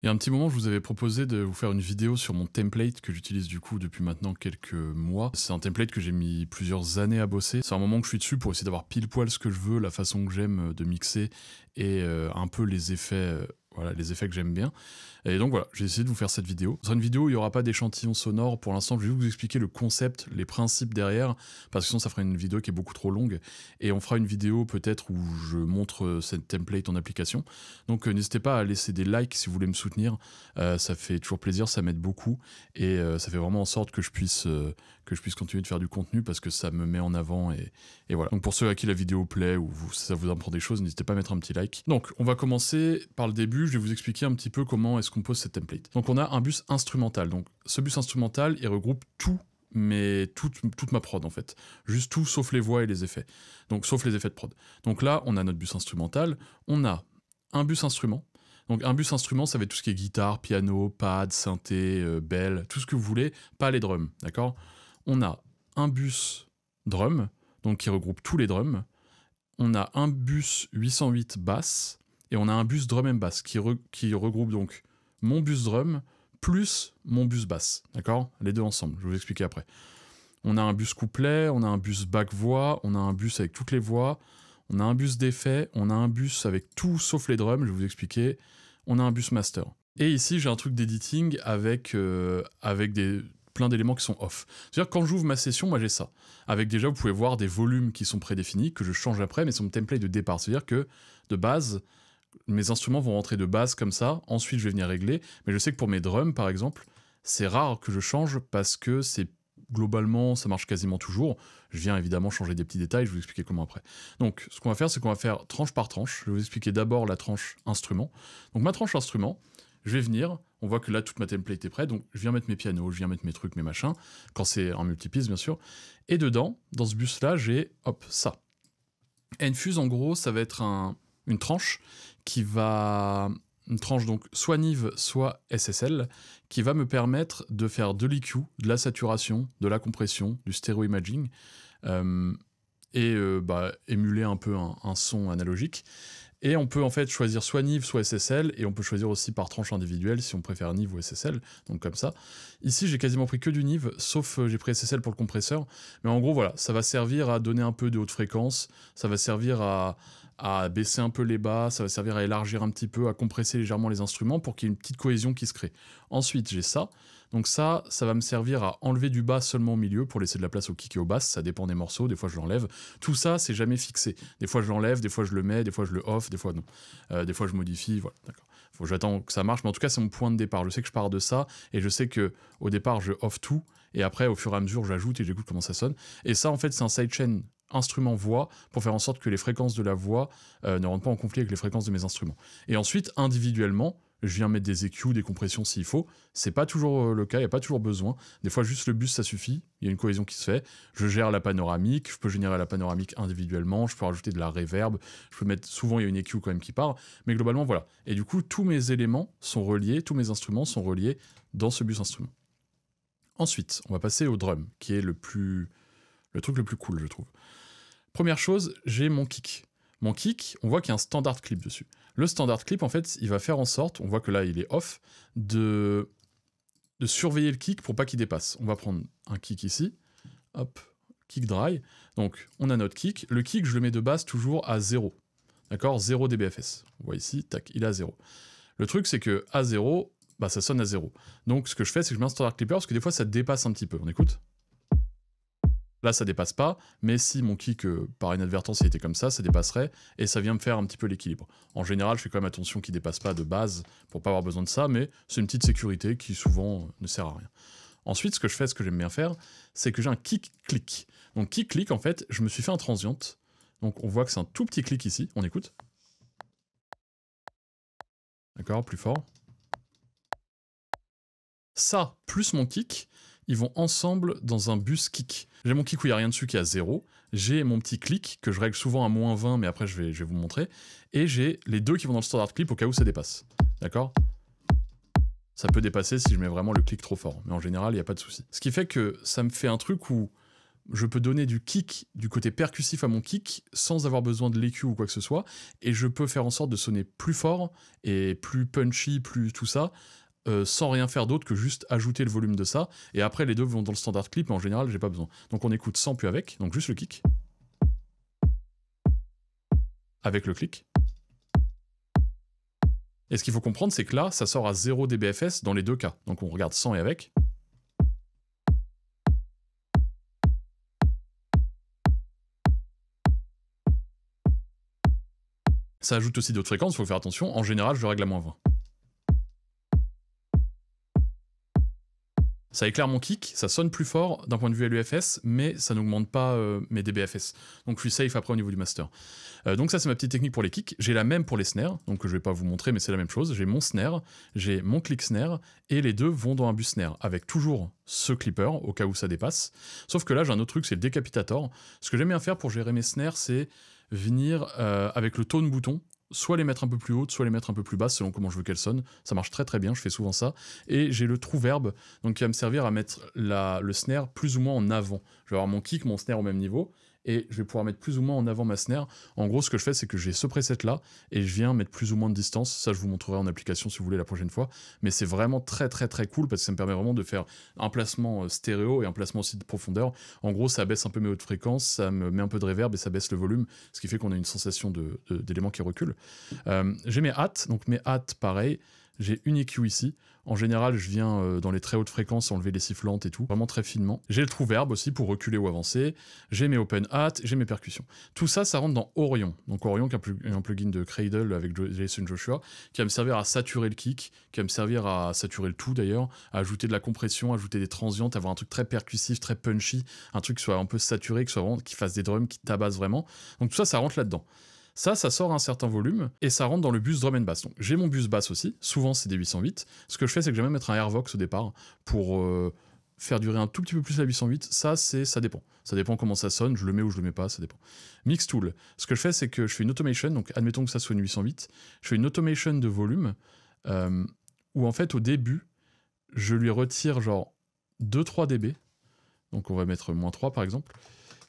Il y a un petit moment, je vous avais proposé de vous faire une vidéo sur mon template que j'utilise du coup depuis maintenant quelques mois. C'est un template que j'ai mis plusieurs années à bosser. C'est un moment que je suis dessus pour essayer d'avoir pile poil ce que je veux, la façon que j'aime de mixer et un peu les effets, voilà, les effets que j'aime bien. Et donc voilà, j'ai essayé de vous faire cette vidéo. Dans une vidéo, où il n'y aura pas d'échantillon sonore. Pour l'instant, je vais juste vous expliquer le concept, les principes derrière, parce que sinon ça ferait une vidéo qui est beaucoup trop longue. Et on fera une vidéo peut-être où je montre cette template en application. Donc n'hésitez pas à laisser des likes si vous voulez me soutenir. Ça fait toujours plaisir, ça m'aide beaucoup. Et ça fait vraiment en sorte que je puisse continuer de faire du contenu parce que ça me met en avant. Et voilà. Donc pour ceux à qui la vidéo plaît ou ça vous apprend des choses, n'hésitez pas à mettre un petit like. Donc on va commencer par le début. Je vais vous expliquer un petit peu comment est-ce qu'on pose cette template. Donc on a un bus instrumental. Donc ce bus instrumental, il regroupe tout, mais toute ma prod en fait. Juste tout sauf les voix et les effets. Donc sauf les effets de prod. Donc là, on a notre bus instrumental. On a un bus instrument. Donc un bus instrument, ça va être tout ce qui est guitare, piano, pad, synthé, bell, tout ce que vous voulez, pas les drums, d'accord? On a un bus drum, donc qui regroupe tous les drums. On a un bus 808 basse, et on a un bus drum and bass, qui regroupe donc mon bus drum plus mon bus basse, d'accord? Les deux ensemble, je vais vous expliquer après. On a un bus couplet, on a un bus back voix, on a un bus avec toutes les voix, on a un bus d'effet, on a un bus avec tout sauf les drums, je vais vous expliquer. On a un bus master. Et ici, j'ai un truc d'editing avec plein d'éléments qui sont off. C'est-à-dire quand j'ouvre ma session, moi j'ai ça. Avec déjà, vous pouvez voir des volumes qui sont prédéfinis, que je change après, mais c'est mon template de départ. C'est-à-dire que, de base, mes instruments vont rentrer de base comme ça, ensuite je vais venir régler, mais je sais que pour mes drums, par exemple, c'est rare que je change parce que c'est globalement, ça marche quasiment toujours. Je viens évidemment changer des petits détails, je vais vous expliquer comment après. Donc, ce qu'on va faire, c'est qu'on va faire tranche par tranche. Je vais vous expliquer d'abord la tranche instrument. Donc, ma tranche instrument, je vais venir, on voit que là, toute ma template est prête, donc je viens mettre mes pianos, je viens mettre mes trucs, mes machins, quand c'est en multipiste, bien sûr. Et dedans, dans ce bus-là, j'ai, hop, ça. Enfuse, en gros, ça va être une tranche qui va... Une tranche donc soit Nive, soit SSL, qui va me permettre de faire de l'EQ, de la saturation, de la compression, du stéréo imaging, émuler un peu un son analogique. Et on peut en fait choisir soit Nive, soit SSL, et on peut choisir aussi par tranche individuelle si on préfère Nive ou SSL, donc comme ça. Ici, j'ai quasiment pris que du Nive, sauf j'ai pris SSL pour le compresseur, mais en gros, voilà, ça va servir à donner un peu de haute fréquence, ça va servir à baisser un peu les bas, ça va servir à élargir un petit peu, à compresser légèrement les instruments pour qu'il y ait une petite cohésion qui se crée. Ensuite, j'ai ça. Donc ça va me servir à enlever du bas seulement au milieu pour laisser de la place au kick et au bass, ça dépend des morceaux, des fois je l'enlève. Tout ça, c'est jamais fixé. Des fois je l'enlève, des fois je le mets, des fois je le off, des fois non. Des fois je modifie, voilà, d'accord. Faut que j'attends que ça marche, mais en tout cas c'est mon point de départ. Je sais que je pars de ça, et je sais que au départ je off tout, et après au fur et à mesure j'ajoute et j'écoute comment ça sonne. Et ça en fait c'est un sidechain instrument-voix pour faire en sorte que les fréquences de la voix ne rentrent pas en conflit avec les fréquences de mes instruments. Et ensuite, individuellement, je viens mettre des EQ, des compressions s'il faut. C'est pas toujours le cas, il n'y a pas toujours besoin. Des fois, juste le bus, ça suffit. Il y a une cohésion qui se fait. Je gère la panoramique, je peux générer la panoramique individuellement, je peux rajouter de la reverb, je peux mettre... Souvent, il y a une EQ quand même qui part. Mais globalement, voilà. Et du coup, tous mes éléments sont reliés, tous mes instruments sont reliés dans ce bus instrument. Ensuite, on va passer au drum, qui est le truc le plus cool, je trouve. Première chose, j'ai mon kick. Mon kick, on voit qu'il y a un standard clip dessus. Le standard clip, en fait, il va faire en sorte, on voit que là, il est off, de surveiller le kick pour pas qu'il dépasse. On va prendre un kick ici, hop, kick dry. Donc, on a notre kick. Le kick, je le mets de base toujours à 0. D'accord, 0 dBFS. On voit ici, tac, il est à 0. Le truc, c'est que à 0, bah, ça sonne à 0. Donc, ce que je fais, c'est que je mets un standard clipper, parce que des fois, ça dépasse un petit peu. On écoute ? Là, ça dépasse pas, mais si mon kick, par inadvertance, il était comme ça dépasserait, et ça vient me faire un petit peu l'équilibre. En général, je fais quand même attention qu'il dépasse pas de base, pour pas avoir besoin de ça, mais c'est une petite sécurité qui, souvent, ne sert à rien. Ensuite, ce que je fais, ce que j'aime bien faire, c'est que j'ai un kick-click. Donc, kick-click, en fait, je me suis fait un transient. Donc, on voit que c'est un tout petit clic ici. On écoute. D'accord, plus fort. Ça, plus mon kick, ils vont ensemble dans un bus kick. J'ai mon kick où il n'y a rien dessus qui est à 0, j'ai mon petit clic que je règle souvent à moins 20, mais après je vais vous montrer, et j'ai les deux qui vont dans le standard clip au cas où ça dépasse. D'accord ? Ça peut dépasser si je mets vraiment le clic trop fort, mais en général, il n'y a pas de souci. Ce qui fait que ça me fait un truc où je peux donner du kick, du côté percussif à mon kick, sans avoir besoin de l'EQ ou quoi que ce soit, et je peux faire en sorte de sonner plus fort, et plus punchy, plus tout ça, sans rien faire d'autre que juste ajouter le volume de ça, et après les deux vont dans le standard clip, mais en général j'ai pas besoin. Donc on écoute sans puis avec, donc juste le kick, avec le clic. Et ce qu'il faut comprendre, c'est que là, ça sort à 0 dBFS dans les deux cas. Donc on regarde sans et avec. Ça ajoute aussi d'autres fréquences, il faut faire attention. En général, je le règle à -20. Ça éclaire mon kick, ça sonne plus fort d'un point de vue LUFS, mais ça n'augmente pas mes dBFS. Donc je suis safe après au niveau du master. Donc ça c'est ma petite technique pour les kicks. J'ai la même pour les snares, donc je vais pas vous montrer, mais c'est la même chose. J'ai mon snare, j'ai mon click snare, et les deux vont dans un bus snare, avec toujours ce clipper, au cas où ça dépasse. Sauf que là j'ai un autre truc, c'est le décapitator. Ce que j'aime bien faire pour gérer mes snares, c'est venir avec le tone bouton, soit les mettre un peu plus hautes, soit les mettre un peu plus basses, selon comment je veux qu'elles sonnent. Ça marche très très bien, je fais souvent ça. Et j'ai le true verb, donc qui va me servir à mettre le snare plus ou moins en avant. Je vais avoir mon kick, mon snare au même niveau, et je vais pouvoir mettre plus ou moins en avant ma snare. En gros, ce que je fais, c'est que j'ai ce preset-là, et je viens mettre plus ou moins de distance. Ça, je vous montrerai en application si vous voulez la prochaine fois. Mais c'est vraiment très très très cool, parce que ça me permet vraiment de faire un placement stéréo et un placement aussi de profondeur. En gros, ça baisse un peu mes hautes fréquences, ça me met un peu de reverb et ça baisse le volume, ce qui fait qu'on a une sensation d'éléments qui reculent. J'ai mes hats, donc mes hats, pareil. J'ai une EQ ici. En général, je viens dans les très hautes fréquences enlever les sifflantes et tout, vraiment très finement. J'ai le true verb aussi pour reculer ou avancer. J'ai mes open hats, j'ai mes percussions. Tout ça, ça rentre dans Orion. Donc Orion, qui est un plugin de Cradle avec Jason Joshua, qui va me servir à saturer le kick, qui va me servir à saturer le tout d'ailleurs, à ajouter de la compression, ajouter des transientes, avoir un truc très percussif, très punchy, un truc qui soit un peu saturé, qui fasse des drums, qui tabassent vraiment. Donc tout ça, ça rentre là-dedans. Ça sort à un certain volume, et ça rentre dans le bus drum and bass. Donc j'ai mon bus bass aussi, souvent c'est des 808. Ce que je fais, c'est que j'aime même mettre un Airvox au départ, pour faire durer un tout petit peu plus la 808. Ça dépend. Ça dépend comment ça sonne, je le mets ou je le mets pas, ça dépend. Mix Tool. Ce que je fais, c'est que je fais une automation, donc admettons que ça soit une 808, je fais une automation de volume, où en fait au début, je lui retire genre 2-3 dB, donc on va mettre -3 par exemple,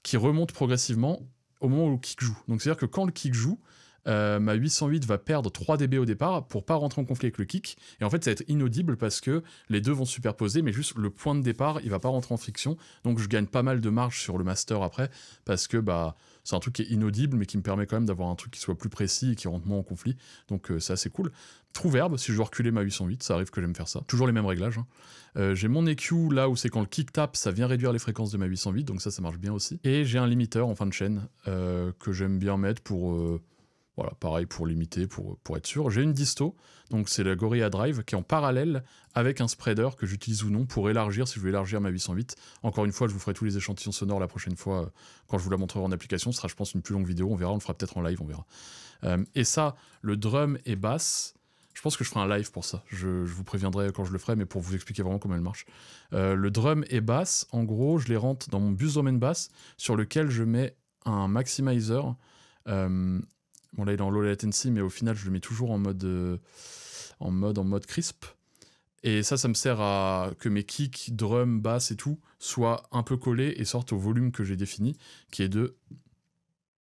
qui remonte progressivement au moment où le kick joue. Donc c'est-à-dire que quand le kick joue, ma 808 va perdre 3 dB au départ pour pas rentrer en conflit avec le kick, et en fait ça va être inaudible parce que les deux vont se superposer, mais juste le point de départ il va pas rentrer en friction, donc je gagne pas mal de marge sur le master après, parce que bah c'est un truc qui est inaudible mais qui me permet quand même d'avoir un truc qui soit plus précis et qui rentre moins en conflit, donc c'est assez cool. True verb, si je veux reculer ma 808, ça arrive que j'aime faire ça. Toujours les mêmes réglages. J'ai mon EQ là où c'est quand le kick tape, ça vient réduire les fréquences de ma 808, donc ça marche bien aussi. Et j'ai un limiteur en fin de chaîne que j'aime bien mettre pour... voilà, pareil pour limiter, pour être sûr. J'ai une disto, donc c'est la Gorilla Drive, qui est en parallèle avec un spreader que j'utilise ou non pour élargir, si je veux élargir ma 808. Encore une fois, je vous ferai tous les échantillons sonores la prochaine fois, quand je vous la montrerai en application. Ce sera, je pense, une plus longue vidéo, on verra, on le fera peut-être en live, on verra. Et ça, le drum et basse, je pense que je ferai un live pour ça. Je vous préviendrai quand je le ferai, mais pour vous expliquer vraiment comment elle marche. Le drum et basse, en gros, je les rentre dans mon bus drum and bass, sur lequel je mets un maximizer. Bon là il est en low latency, mais au final je le mets toujours en mode crisp. Et ça me sert à que mes kicks, drum, bass et tout soient un peu collés et sortent au volume que j'ai défini, qui est de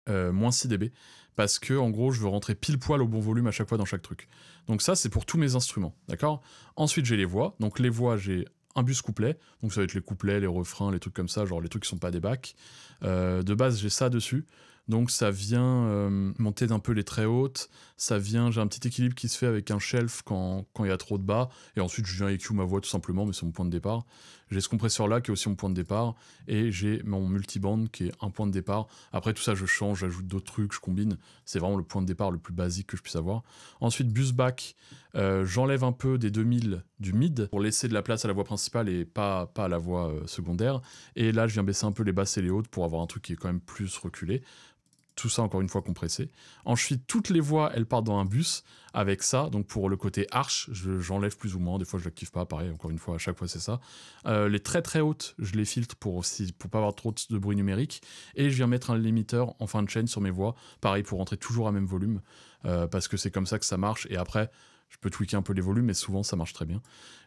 -6 dB. Parce que en gros je veux rentrer pile poil au bon volume à chaque fois dans chaque truc. Donc ça c'est pour tous mes instruments, d'accord? Ensuite j'ai les voix. Donc les voix, j'ai un bus couplet, donc ça va être les couplets, les refrains, les trucs comme ça, genre les trucs qui sont pas des bacs. De base j'ai ça dessus. Donc ça vient monter d'un peu les très hautes, j'ai un petit équilibre qui se fait avec un shelf quand il y a trop de bas, et ensuite je viens EQ ma voix tout simplement, mais c'est mon point de départ. J'ai ce compresseur là qui est aussi mon point de départ, et j'ai mon multiband qui est un point de départ. Après tout ça je change, j'ajoute d'autres trucs, je combine, c'est vraiment le point de départ le plus basique que je puisse avoir. Ensuite bus back, j'enlève un peu des 2000 du mid pour laisser de la place à la voix principale et pas à la voix secondaire, et là je viens baisser un peu les basses et les hautes pour avoir un truc qui est quand même plus reculé. Tout ça encore une fois compressé. Ensuite, toutes les voix, elles partent dans un bus avec ça. Donc pour le côté arch, j'enlève plus ou moins. Des fois, je l'active pas. Pareil, encore une fois, à chaque fois, c'est ça. Les très très hautes, je les filtre pour pas avoir trop de bruit numérique. Et je viens mettre un limiteur en fin de chaîne sur mes voix. Pareil, pour rentrer toujours à même volume. Parce que c'est comme ça que ça marche. Et après, je peux tweaker un peu les volumes, mais souvent, ça marche très bien.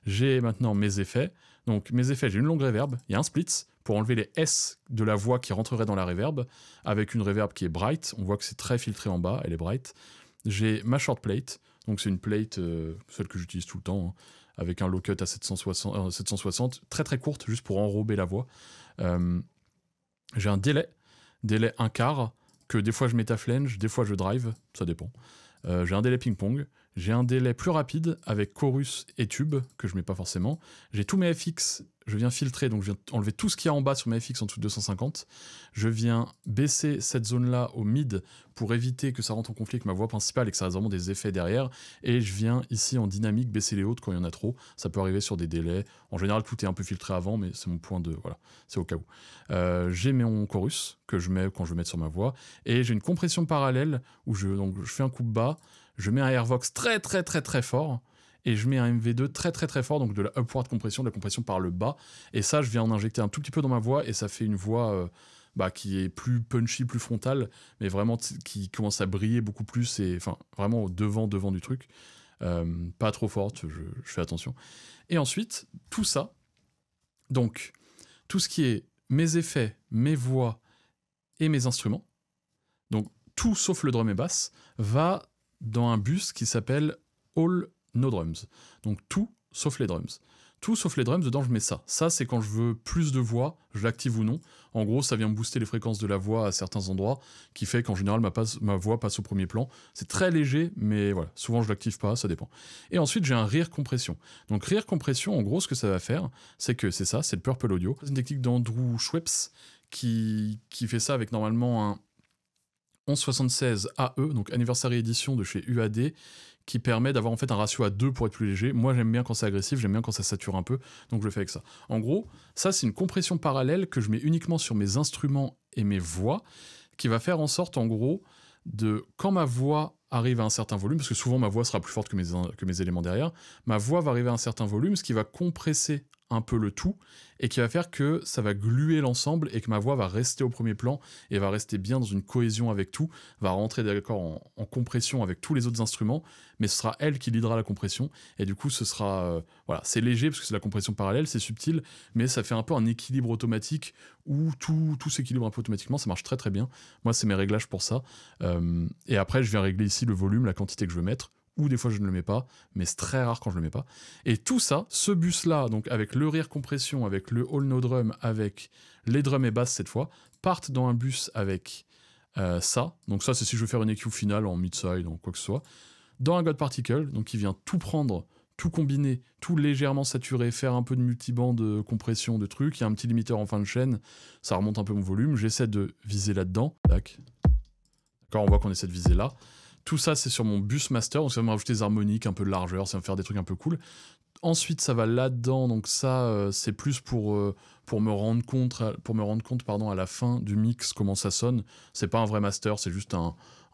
J'ai maintenant mes effets. Donc mes effets, j'ai une longue reverb, il y a un splits pour enlever les S de la voix qui rentreraient dans la reverb, avec une reverb qui est bright, on voit que c'est très filtré en bas, elle est bright. J'ai ma short plate, donc c'est une plate, celle que j'utilise tout le temps, hein, avec un low cut à 760, très très courte, juste pour enrober la voix. J'ai un délai 1/4, que des fois je métaflange, des fois je drive, ça dépend. J'ai un délai ping-pong, j'ai un délai plus rapide avec chorus et tube, que je mets pas forcément. J'ai tous mes FX, je viens filtrer, donc je viens enlever tout ce qu'il y a en bas sur mes FX en dessous de 250. Je viens baisser cette zone-là au mid pour éviter que ça rentre en conflit avec ma voix principale et que ça reste vraiment des effets derrière. Et je viens ici en dynamique baisser les hautes quand il y en a trop. Ça peut arriver sur des délais. En général, tout est un peu filtré avant, mais c'est mon point de... Voilà, c'est au cas où. J'ai mon chorus que je mets quand je vais mettre sur ma voix. Et j'ai une compression parallèle où je fais un coup bas, je mets un Airvox très très très très fort, et je mets un MV2 très très très fort, donc de la upward compression, de la compression par le bas, et ça je viens en injecter un tout petit peu dans ma voix, et ça fait une voix qui est plus punchy, plus frontale, mais vraiment qui commence à briller beaucoup plus, et enfin vraiment au devant du truc, pas trop forte, je fais attention. Et ensuite, tout ça, donc tout ce qui est mes effets, mes voix et mes instruments, donc tout sauf le drum et basse, va dans un bus qui s'appelle All No Drums. Donc tout sauf les drums. Tout sauf les drums, dedans je mets ça. Ça c'est quand je veux plus de voix, je l'active ou non. En gros ça vient booster les fréquences de la voix à certains endroits, qui fait qu'en général ma voix passe au premier plan. C'est très léger, mais voilà, souvent je l'active pas, ça dépend. Et ensuite j'ai un rear compression. Donc rear compression, en gros ce que ça va faire, c'est que c'est ça, c'est le Purple Audio. C'est une technique d'Andrew Schweppes qui fait ça avec normalement un 1176 AE, donc Anniversary Edition de chez UAD, qui permet d'avoir en fait un ratio à 2 pour être plus léger. Moi j'aime bien quand c'est agressif, j'aime bien quand ça sature un peu, donc je le fais avec ça. En gros, ça c'est une compression parallèle que je mets uniquement sur mes instruments et mes voix, qui va faire en sorte en gros de, quand ma voix arrive à un certain volume, parce que souvent ma voix sera plus forte que mes éléments derrière, ma voix va arriver à un certain volume, ce qui va compresser un peu le tout, et qui va faire que ça va gluer l'ensemble, et que ma voix va rester au premier plan, et va rester bien dans une cohésion avec tout, va rentrer d'accord en compression avec tous les autres instruments, mais ce sera elle qui leadera la compression, et du coup ce sera... voilà, c'est léger, parce que c'est la compression parallèle, c'est subtil, mais ça fait un peu un équilibre automatique, où tout s'équilibre un peu automatiquement, ça marche très très bien. Moi c'est mes réglages pour ça, et après je viens régler ici le volume, la quantité que je veux mettre, ou des fois je ne le mets pas, mais c'est très rare quand je le mets pas. Et tout ça, ce bus-là, donc avec le rear compression, avec le all no drum, avec les drums et basses cette fois, partent dans un bus avec ça. Donc ça, c'est si je veux faire une EQ finale en mid-side, en quoi que ce soit. Dans un God Particle, donc qui vient tout prendre, tout combiner, tout légèrement saturer, faire un peu de multiband de compression, de trucs. Il y a un petit limiteur en fin de chaîne, ça remonte un peu mon volume. J'essaie de viser là-dedans. Tac. D'accord, on voit qu'on essaie de viser là. Tout ça, c'est sur mon bus master, donc ça va me rajouter des harmoniques, un peu de largeur, ça va me faire des trucs un peu cool. Ensuite, ça va là-dedans, donc ça, c'est plus pour me rendre compte, à la fin du mix comment ça sonne. C'est pas un vrai master, c'est juste un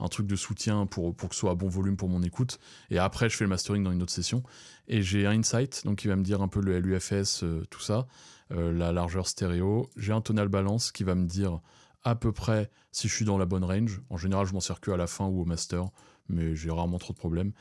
truc de soutien pour que ce soit à bon volume pour mon écoute. Et après, je fais le mastering dans une autre session. Et j'ai un insight, donc qui va me dire un peu le LUFS, tout ça, la largeur stéréo. J'ai un tonal balance qui va me dire à peu près si je suis dans la bonne range. En général, je m'en sers que à la fin ou au master, mais j'ai rarement trop de problèmes.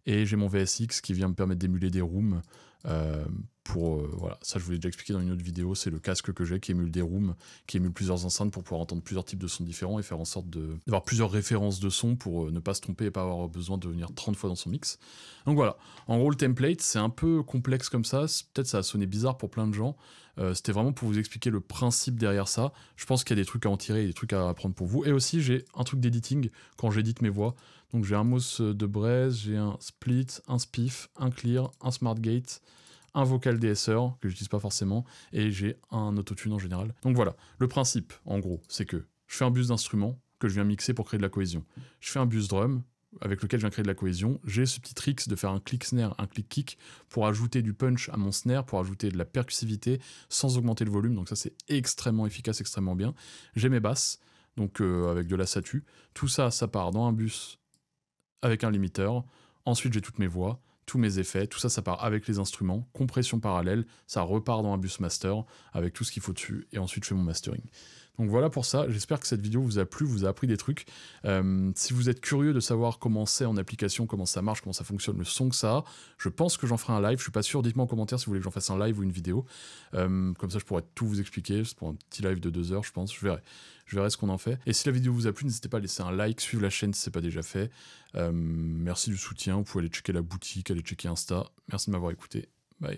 Et j'ai mon VSX qui vient me permettre d'émuler des rooms. Voilà, ça je vous l'ai déjà expliqué dans une autre vidéo, c'est le casque que j'ai qui émule des rooms, qui émule plusieurs enceintes pour pouvoir entendre plusieurs types de sons différents et faire en sorte d'avoir plusieurs références de sons pour ne pas se tromper et pas avoir besoin de venir 30 fois dans son mix. Donc voilà, en gros le template c'est un peu complexe comme ça, peut-être ça a sonné bizarre pour plein de gens, c'était vraiment pour vous expliquer le principe derrière ça. Je pense qu'il y a des trucs à en tirer et des trucs à apprendre pour vous. Et aussi j'ai un truc d'editing quand j'édite mes voix. Donc j'ai un Moss de Braise, j'ai un Split, un Spiff, un Clear, un SmartGate, un vocal DSR que j'utilise pas forcément, et j'ai un autotune en général. Donc voilà, le principe en gros, c'est que je fais un bus d'instruments que je viens mixer pour créer de la cohésion. Je fais un bus drum avec lequel je viens créer de la cohésion. J'ai ce petit trick de faire un click snare, un click kick pour ajouter du punch à mon snare, pour ajouter de la percussivité sans augmenter le volume. Donc ça c'est extrêmement efficace, extrêmement bien. J'ai mes basses, donc avec de la satu. Tout ça, ça part dans un bus avec un limiteur. Ensuite j'ai toutes mes voix, tous mes effets, tout ça, ça part avec les instruments, compression parallèle, ça repart dans un bus master avec tout ce qu'il faut dessus, et ensuite je fais mon mastering. Donc voilà pour ça, j'espère que cette vidéo vous a plu, vous a appris des trucs. Si vous êtes curieux de savoir comment c'est en application, comment ça marche, comment ça fonctionne, le son que ça a, je pense que j'en ferai un live, je suis pas sûr, dites-moi en commentaire si vous voulez que j'en fasse un live ou une vidéo. Comme ça je pourrais tout vous expliquer, c'est pour un petit live de 2 heures je pense, je verrai ce qu'on en fait. Et si la vidéo vous a plu, n'hésitez pas à laisser un like, suivre la chaîne si c'est pas déjà fait. Merci du soutien, vous pouvez aller checker la boutique, aller checker Insta. Merci de m'avoir écouté, bye.